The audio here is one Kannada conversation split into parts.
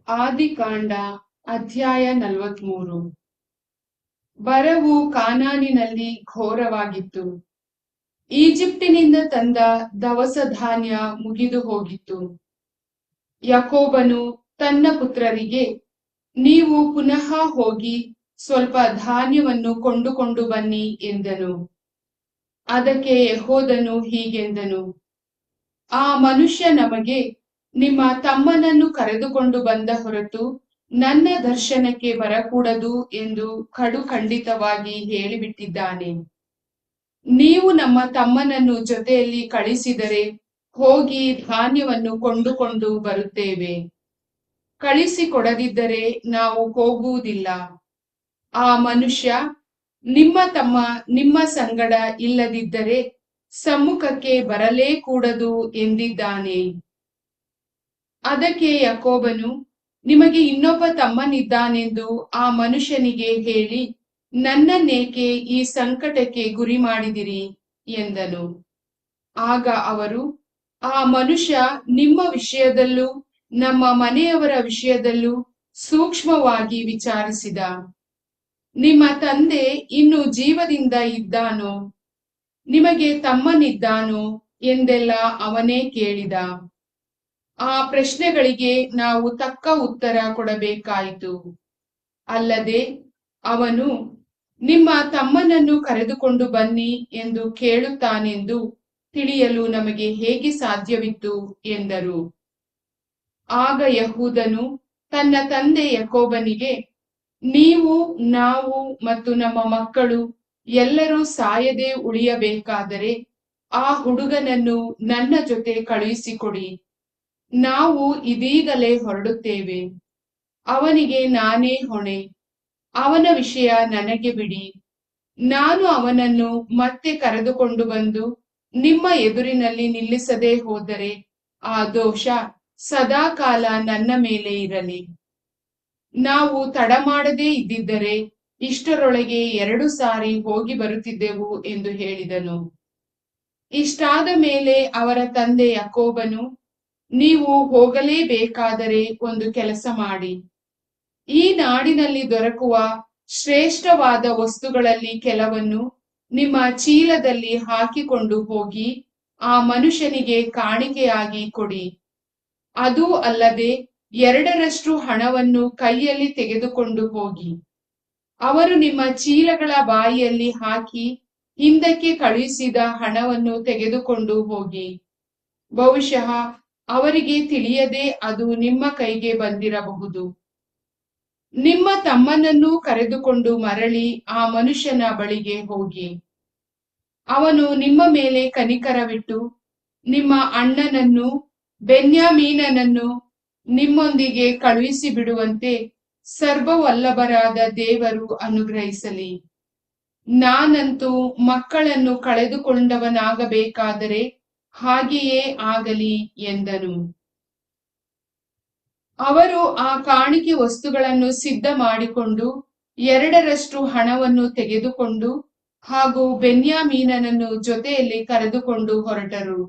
ಆದಿಕಾಂಡ ಅಧ್ಯಾಯ 43. ಬರವು ಕಾನಾನಿನಲ್ಲಿ ಘೋರವಾಗಿತ್ತು. ಈಜಿಪ್ಟಿನಿಂದ ತಂದ ದವಸ ಧಾನ್ಯ ಮುಗಿದು ಹೋಗಿತ್ತು. ಯಾಕೋಬನು ತನ್ನ ಪುತ್ರರಿಗೆ, ನೀವು ಪುನಃ ಹೋಗಿ ಸ್ವಲ್ಪ ಧಾನ್ಯವನ್ನು ಕೊಂಡುಕೊಂಡು ಬನ್ನಿ ಎಂದನು. ಅದಕ್ಕೆ ಯೆಹೂದನು ಹೀಗೆಂದನು, ಆ ಮನುಷ್ಯ ನಮಗೆ ನಿಮ್ಮ ತಮ್ಮನನ್ನು ಕರೆದುಕೊಂಡು ಬಂದ ಹೊರತು ನನ್ನ ದರ್ಶನಕ್ಕೆ ಬರಕೂಡದು ಎಂದು ಖಂಡಿತವಾಗಿ ಹೇಳಿಬಿಟ್ಟಿದ್ದಾನೆ. ನೀವು ನಮ್ಮ ತಮ್ಮನನ್ನು ಜೊತೆಯಲ್ಲಿ ಕಳಿಸಿದರೆ ಹೋಗಿ ಧಾನ್ಯವನ್ನು ಕೊಂಡುಕೊಂಡು ಬರುತ್ತೇವೆ. ಕಳಿಸಿಕೊಡದಿದ್ದರೆ ನಾವು ಹೋಗುವುದಿಲ್ಲ. ಆ ಮನುಷ್ಯ ನಿಮ್ಮ ತಮ್ಮ ನಿಮ್ಮ ಸಂಗಡ ಇಲ್ಲದಿದ್ದರೆ ಸಮ್ಮುಖಕ್ಕೆ ಬರಲೇ ಕೂಡದು ಎಂದಿದ್ದಾನೆ. ಅದಕ್ಕೆ ಯಾಕೋಬನು, ನಿಮಗೆ ಇನ್ನೊಬ್ಬ ತಮ್ಮನಿದ್ದಾನೆಂದು ಆ ಮನುಷ್ಯನಿಗೆ ಹೇಳಿ ನನ್ನನ್ನೇಕೆ ಈ ಸಂಕಟಕ್ಕೆ ಗುರಿ ಮಾಡಿದಿರಿ ಎಂದನು. ಆಗ ಅವರು, ಆ ಮನುಷ್ಯ ನಿಮ್ಮ ವಿಷಯದಲ್ಲೂ ನಮ್ಮ ಮನೆಯವರ ವಿಷಯದಲ್ಲೂ ಸೂಕ್ಷ್ಮವಾಗಿ ವಿಚಾರಿಸಿದ. ನಿಮ್ಮ ತಂದೆ ಇನ್ನು ಜೀವದಿಂದ ಇದ್ದಾನೋ, ನಿಮಗೆ ತಮ್ಮನಿದ್ದಾನೋ ಎಂದೆಲ್ಲ ಅವನೇ ಕೇಳಿದ. ಆ ಪ್ರಶ್ನೆಗಳಿಗೆ ನಾವು ತಕ್ಕ ಉತ್ತರ ಕೊಡಬೇಕಾಯಿತು. ಅಲ್ಲದೆ ಅವನು ನಿಮ್ಮ ತಮ್ಮನನ್ನು ಕರೆದುಕೊಂಡು ಬನ್ನಿ ಎಂದು ಕೇಳುತ್ತಾನೆಂದು ತಿಳಿಯಲು ನಮಗೆ ಹೇಗೆ ಸಾಧ್ಯವಿತ್ತು ಎಂದರು. ಆಗ ಯೆಹೂದನು ತನ್ನ ತಂದೆ ಯಾಕೋಬನಿಗೆ, ನೀವು, ನಾವು ಮತ್ತು ನಮ್ಮ ಮಕ್ಕಳು ಎಲ್ಲರೂ ಸಾಯದೆ ಉಳಿಯಬೇಕಾದರೆ ಆ ಹುಡುಗನನ್ನು ನನ್ನ ಜೊತೆ ಕಳುಹಿಸಿಕೊಡಿ. ನಾವು ಇದೀಗಲೇ ಹೊರಡುತ್ತೇವೆ. ಅವನಿಗೆ ನಾನೇ ಹೊಣೆ. ಅವನ ವಿಷಯ ನನಗೆ ಬಿಡಿ. ನಾನು ಅವನನ್ನು ಮತ್ತೆ ಕರೆದುಕೊಂಡು ಬಂದು ನಿಮ್ಮ ಎದುರಿನಲ್ಲಿ ನಿಲ್ಲಿಸದೆ ಹೋದರೆ ಆ ದೋಷ ಸದಾಕಾಲ ನನ್ನ ಮೇಲೆ ಇರಲಿ. ನಾವು ತಡ ಮಾಡದೇ ಇದ್ದಿದ್ದರೆ ಇಷ್ಟರೊಳಗೆ 2 ಸಾರಿ ಹೋಗಿ ಬರುತ್ತಿದ್ದೆವು ಎಂದು ಹೇಳಿದನು. ಇಷ್ಟಾದ ಮೇಲೆ ಅವರ ತಂದೆ ಯಾಕೋಬನು, ನೀವು ಹೋಗಲೇಬೇಕಾದರೆ ಒಂದು ಕೆಲಸ ಮಾಡಿ. ಈ ನಾಡಿನಲ್ಲಿ ದೊರಕುವ ಶ್ರೇಷ್ಠವಾದ ವಸ್ತುಗಳಲ್ಲಿ ಕೆಲವನ್ನು ನಿಮ್ಮ ಚೀಲದಲ್ಲಿ ಹಾಕಿಕೊಂಡು ಹೋಗಿ ಆ ಮನುಷ್ಯನಿಗೆ ಕಾಣಿಕೆಯಾಗಿ ಕೊಡಿ. ಅದೂ ಅಲ್ಲದೆ 2ರಷ್ಟು ಹಣವನ್ನು ಕೈಯಲ್ಲಿ ತೆಗೆದುಕೊಂಡು ಹೋಗಿ. ಅವರು ನಿಮ್ಮ ಚೀಲಗಳ ಬಾಯಿಯಲ್ಲಿ ಹಾಕಿ ಹಿಂದಕ್ಕೆ ಕಳುಹಿಸಿದ ಹಣವನ್ನು ತೆಗೆದುಕೊಂಡು ಹೋಗಿ. ಬಹುಶಃ ಅವರಿಗೆ ತಿಳಿಯದೆ ಅದು ನಿಮ್ಮ ಕೈಗೆ ಬಂದಿರಬಹುದು. ನಿಮ್ಮ ತಮ್ಮನನ್ನು ಕರೆದುಕೊಂಡು ಮರಳಿ ಆ ಮನುಷ್ಯನ ಬಳಿಗೆ ಹೋಗಿ. ಅವನು ನಿಮ್ಮ ಮೇಲೆ ಕನಿಕರವಿಟ್ಟು ನಿಮ್ಮ ಅಣ್ಣನನ್ನು ಬೆನ್ಯಾಮೀನನನ್ನು ನಿಮ್ಮೊಂದಿಗೆ ಕಳುಹಿಸಿ ಬಿಡುವಂತೆ ಸರ್ವವಲ್ಲಭರಾದ ದೇವರು ಅನುಗ್ರಹಿಸಲಿ. ನಾನಂತೂ ಮಕ್ಕಳನ್ನು ಕಳೆದುಕೊಂಡವನಾಗಬೇಕಾದರೆ ಹಾಗೆಯೇ ಆಗಲಿ ಎಂದನು. ಅವರು ಆ ಕಾಣಿಕೆ ವಸ್ತುಗಳನ್ನು ಸಿದ್ಧ ಮಾಡಿಕೊಂಡು 2ರಷ್ಟು ಹಣವನ್ನು ತೆಗೆದುಕೊಂಡು ಹಾಗೂ ಬೆನ್ಯಾಮೀನನನ್ನು ಜೊತೆಯಲ್ಲಿ ಕರೆದುಕೊಂಡು ಹೊರಟರು.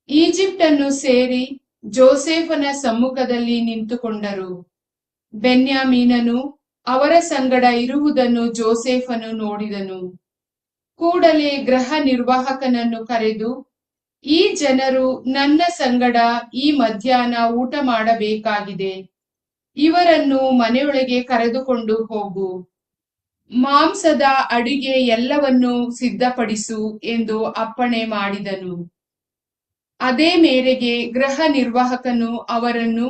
ಈಜಿಪ್ಟನ್ನು ಸೇರಿ ಜೋಸೇಫನ ಸಮ್ಮುಖದಲ್ಲಿ ನಿಂತುಕೊಂಡರು. ಬೆನ್ಯಾಮೀನನು ಅವರ ಸಂಗಡ ಇರುವುದನ್ನು ಜೋಸೇಫನು ನೋಡಿದನು. ಕೂಡಲೇ ಗೃಹ ನಿರ್ವಾಹಕನನ್ನು ಕರೆದು, ಈ ಜನರು ನನ್ನ ಸಂಗಡ ಈ ಮಧ್ಯಾಹ್ನ ಊಟ ಮಾಡಬೇಕಾಗಿದೆ. ಇವರನ್ನು ಮನೆಯೊಳಗೆ ಕರೆದುಕೊಂಡು ಹೋಗು. ಮಾಂಸದ ಅಡಿಗೆ ಎಲ್ಲವನ್ನೂ ಸಿದ್ಧಪಡಿಸು ಎಂದು ಅಪ್ಪಣೆ ಮಾಡಿದನು. ಅದೇ ಮೇರೆಗೆ ಗೃಹ ನಿರ್ವಾಹಕನು ಅವರನ್ನು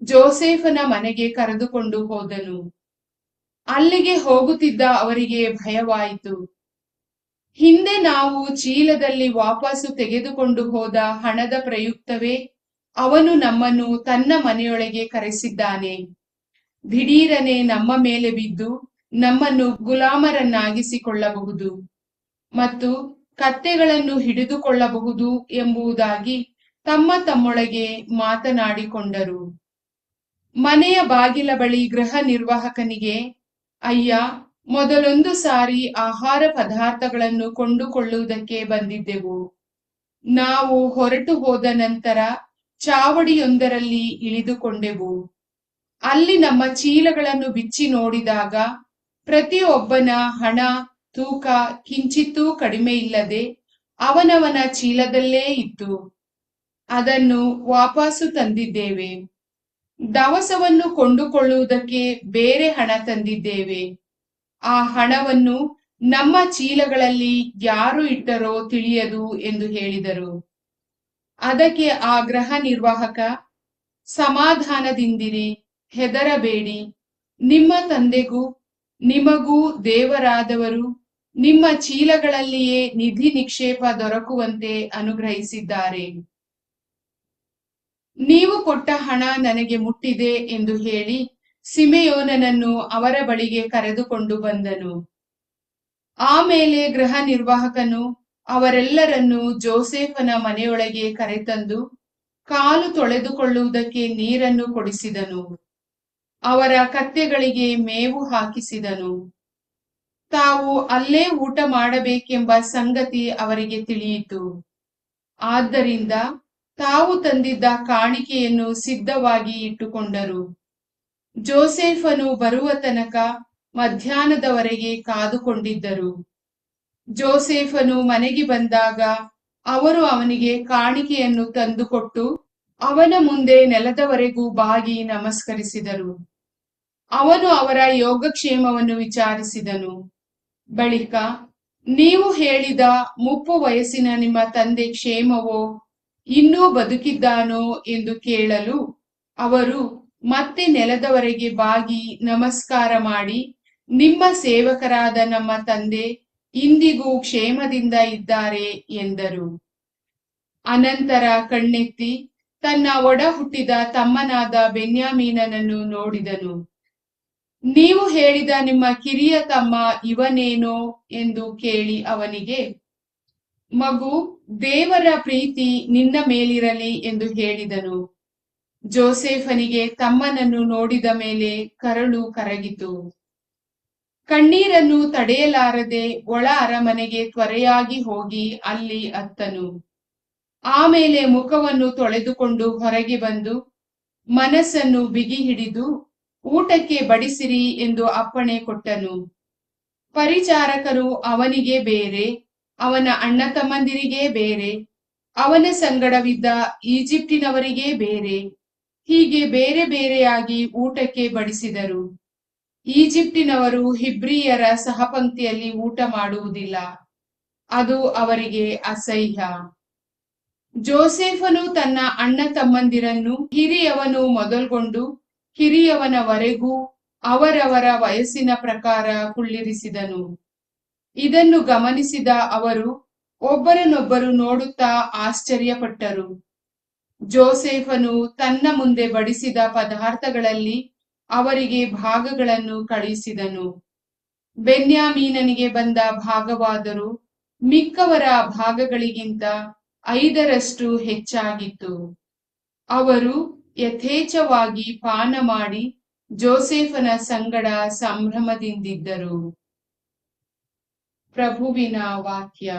ಜೋಸೇಫನ ಮನೆಗೆ ಕರೆದುಕೊಂಡು ಹೋದನು. ಅಲ್ಲಿಗೆ ಹೋಗುತ್ತಿದ್ದ ಅವರಿಗೆ ಭಯವಾಯಿತು. ಹಿಂದೆ ನಾವು ಚೀಲದಲ್ಲಿ ವಾಪಸ್ಸು ತೆಗೆದುಕೊಂಡು ಹೋದ ಹಣದ ಪ್ರಯುಕ್ತವೇ ಅವನು ನಮ್ಮನ್ನು ತನ್ನ ಮನೆಯೊಳಗೆ ಕರೆಸಿದ್ದಾನೆ. ದಿಢೀರನೆ ನಮ್ಮ ಮೇಲೆ ಬಿದ್ದು ನಮ್ಮನ್ನು ಗುಲಾಮರನ್ನಾಗಿಸಿಕೊಳ್ಳಬಹುದು ಮತ್ತು ಕತ್ತೆಗಳನ್ನು ಹಿಡಿದುಕೊಳ್ಳಬಹುದು ಎಂಬುದಾಗಿ ತಮ್ಮೊಳಗೆ ಮಾತನಾಡಿಕೊಂಡರು. ಮನೆಯ ಬಾಗಿಲ ಬಳಿ ಗೃಹ ನಿರ್ವಾಹಕನಿಗೆ, ಅಯ್ಯ, ಮೊದಲೊಂದು ಸಾರಿ ಆಹಾರ ಪದಾರ್ಥಗಳನ್ನು ಕೊಂಡುಕೊಳ್ಳುವುದಕ್ಕೆ ಬಂದಿದ್ದೆವು. ನಾವು ಹೊರಟು ಹೋದ ನಂತರ ಚಾವಡಿಯೊಂದರಲ್ಲಿ ಇಳಿದುಕೊಂಡೆವು. ಅಲ್ಲಿ ನಮ್ಮ ಚೀಲಗಳನ್ನು ಬಿಚ್ಚಿ ನೋಡಿದಾಗ ಪ್ರತಿಯೊಬ್ಬನ ಹಣ ತೂಕ ಕಿಂಚಿತ್ತೂ ಕಡಿಮೆ ಇಲ್ಲದೆ ಅವನವನ ಚೀಲದಲ್ಲೇ ಇತ್ತು. ಅದನ್ನು ವಾಪಸ್ಸು ತಂದಿದ್ದೇವೆ. ದವಸವನ್ನು ಕೊಂಡುಕೊಳ್ಳುವುದಕ್ಕೆ ಬೇರೆ ಹಣ ತಂದಿದ್ದೇವೆ. ಆ ಹಣವನ್ನು ನಮ್ಮ ಚೀಲಗಳಲ್ಲಿ ಯಾರು ಇಟ್ಟರೋ ತಿಳಿಯದು ಎಂದು ಹೇಳಿದರು. ಅದಕ್ಕೆ ಆ ಗೃಹ ನಿರ್ವಾಹಕ, ಸಮಾಧಾನದಿಂದಿರಿ, ಹೆದರಬೇಡಿ. ನಿಮ್ಮ ತಂದೆಗೂ ನಿಮಗೂ ದೇವರಾದವರು ನಿಮ್ಮ ಚೀಲಗಳಲ್ಲಿಯೇ ನಿಧಿ ನಿಕ್ಷೇಪ ದೊರಕುವಂತೆ ಅನುಗ್ರಹಿಸಿದ್ದಾರೆ. ನೀವು ಕೊಟ್ಟ ಹಣ ನನಗೆ ಮುಟ್ಟಿದೆ ಎಂದು ಹೇಳಿ ಸಿಮೆಯೋನನನ್ನು ಅವರ ಬಳಿಗೆ ಕರೆದುಕೊಂಡು ಬಂದನು. ಆಮೇಲೆ ಗೃಹ ನಿರ್ವಾಹಕನು ಅವರೆಲ್ಲರನ್ನು ಜೋಸೇಫನ ಮನೆಯೊಳಗೆ ಕರೆತಂದು ಕಾಲು ತೊಳೆದುಕೊಳ್ಳುವುದಕ್ಕೆ ನೀರನ್ನು ಕೊಡಿಸಿದನು. ಅವರ ಕತ್ತೆಗಳಿಗೆ ಮೇವು ಹಾಕಿಸಿದನು. ತಾವು ಅಲ್ಲೇ ಊಟ ಮಾಡಬೇಕೆಂಬ ಸಂಗತಿ ಅವರಿಗೆ ತಿಳಿಯಿತು. ಆದ್ದರಿಂದ ತಾವು ತಂದಿದ್ದ ಕಾಣಿಕೆಯನ್ನು ಸಿದ್ಧವಾಗಿ ಇಟ್ಟುಕೊಂಡರು. ಜೋಸೇಫನು ಬರುವ ತನಕ ಮಧ್ಯಾಹ್ನದವರೆಗೆ ಕಾದುಕೊಂಡಿದ್ದರು. ಜೋಸೇಫನು ಮನೆಗೆ ಬಂದಾಗ ಅವರು ಅವನಿಗೆ ಕಾಣಿಕೆಯನ್ನು ತಂದುಕೊಟ್ಟು ಅವನ ಮುಂದೆ ನೆಲದವರೆಗೂ ಬಾಗಿ ನಮಸ್ಕರಿಸಿದರು. ಅವನು ಅವರ ಯೋಗಕ್ಷೇಮವನ್ನು ವಿಚಾರಿಸಿದನು. ಬಳಿಕ, ನೀವು ಹೇಳಿದ ಮುಪ್ಪು ವಯಸ್ಸಿನ ನಿಮ್ಮ ತಂದೆ ಕ್ಷೇಮವೋ, ಇನ್ನೂ ಬದುಕಿದ್ದಾನೋ ಎಂದು ಕೇಳಲು ಅವರು ಮತ್ತೆ ನೆಲದವರೆಗೆ ಬಾಗಿ ನಮಸ್ಕಾರ ಮಾಡಿ, ನಿಮ್ಮ ಸೇವಕರಾದ ನಮ್ಮ ತಂದೆ ಇಂದಿಗೂ ಕ್ಷೇಮದಿಂದ ಇದ್ದಾರೆ ಎಂದರು. ಅನಂತರ ಕಣ್ಣೆತ್ತಿ ತನ್ನ ಒಡ ಹುಟ್ಟಿದ ತಮ್ಮನಾದ ಬೆನ್ಯಾಮೀನನನ್ನು ನೋಡಿದನು. ನೀವು ಹೇಳಿದ ನಿಮ್ಮ ಕಿರಿಯ ತಮ್ಮ ಇವನೇನೋ ಎಂದು ಕೇಳಿ ಅವನಿಗೆ, ಮಗು, ದೇವರ ಪ್ರೀತಿ ನಿನ್ನ ಮೇಲಿರಲಿ ಎಂದು ಹೇಳಿದನು. ಜೋಸೇಫನಿಗೆ ತಮ್ಮನನ್ನು ನೋಡಿದ ಮೇಲೆ ಕರಳು ಕರಗಿತು. ಕಣ್ಣೀರನ್ನು ತಡೆಯಲಾರದೆ ಒಳ ಅರಮನೆಗೆ ತ್ವರೆಯಾಗಿ ಹೋಗಿ ಅಲ್ಲಿ ಅತ್ತನು. ಆಮೇಲೆ ಮುಖವನ್ನು ತೊಳೆದುಕೊಂಡು ಹೊರಗೆ ಬಂದು ಮನಸ್ಸನ್ನು ಬಿಗಿ ಹಿಡಿದು ಊಟಕ್ಕೆ ಬಡಿಸಿರಿ ಎಂದು ಅಪ್ಪಣೆ ಕೊಟ್ಟನು. ಪರಿಚಾರಕರು ಅವನಿಗೆ ಬೇರೆ, ಅವನ ಅಣ್ಣ ತಮ್ಮಂದಿರಿಗೆ ಬೇರೆ, ಅವನ ಸಂಗಡವಿದ್ದ ಈಜಿಪ್ಟಿನವರಿಗೆ ಬೇರೆ, ಹೀಗೆ ಬೇರೆ ಬೇರೆಯಾಗಿ ಊಟಕ್ಕೆ ಬಡಿಸಿದರು. ಈಜಿಪ್ಟಿನವರು ಹಿಬ್ರಿಯರ ಸಹಪಂಕ್ತಿಯಲ್ಲಿ ಊಟ ಮಾಡುವುದಿಲ್ಲ, ಅದು ಅವರಿಗೆ ಅಸಹ್ಯ. ಜೋಸೇಫನು ತನ್ನ ಅಣ್ಣ ತಮ್ಮಂದಿರನ್ನು ಹಿರಿಯವನು ಮೊದಲ್ಗೊಂಡು ಕಿರಿಯವನವರೆಗೂ ಅವರವರ ವಯಸ್ಸಿನ ಪ್ರಕಾರ ಕುಳ್ಳಿರಿಸಿದನು. ಇದನ್ನು ಗಮನಿಸಿದ ಅವರು ಒಬ್ಬರನ್ನೊಬ್ಬರು ನೋಡುತ್ತಾ ಆಶ್ಚರ್ಯಪಟ್ಟರು. ಜೋಸೇಫನು ತನ್ನ ಮುಂದೆ ಬಡಿಸಿದ ಪದಾರ್ಥಗಳಲ್ಲಿ ಅವರಿಗೆ ಭಾಗಗಳನ್ನು ಕಳುಹಿಸಿದನು. ಬೆನ್ಯಾಮೀನನಿಗೆ ಬಂದ ಭಾಗವಾದರೂ ಮಿಕ್ಕವರ ಭಾಗಗಳಿಗಿಂತ 5ರಷ್ಟು ಹೆಚ್ಚಾಗಿತ್ತು. ಅವರು ಯಥೇಚ್ಛವಾಗಿ ಪಾನ ಮಾಡಿ ಜೋಸೇಫನ ಸಂಗಡ ಸಂಭ್ರಮದಿಂದಿದ್ದರು. ಪ್ರಭುವಿನ ವಾಕ್ಯ.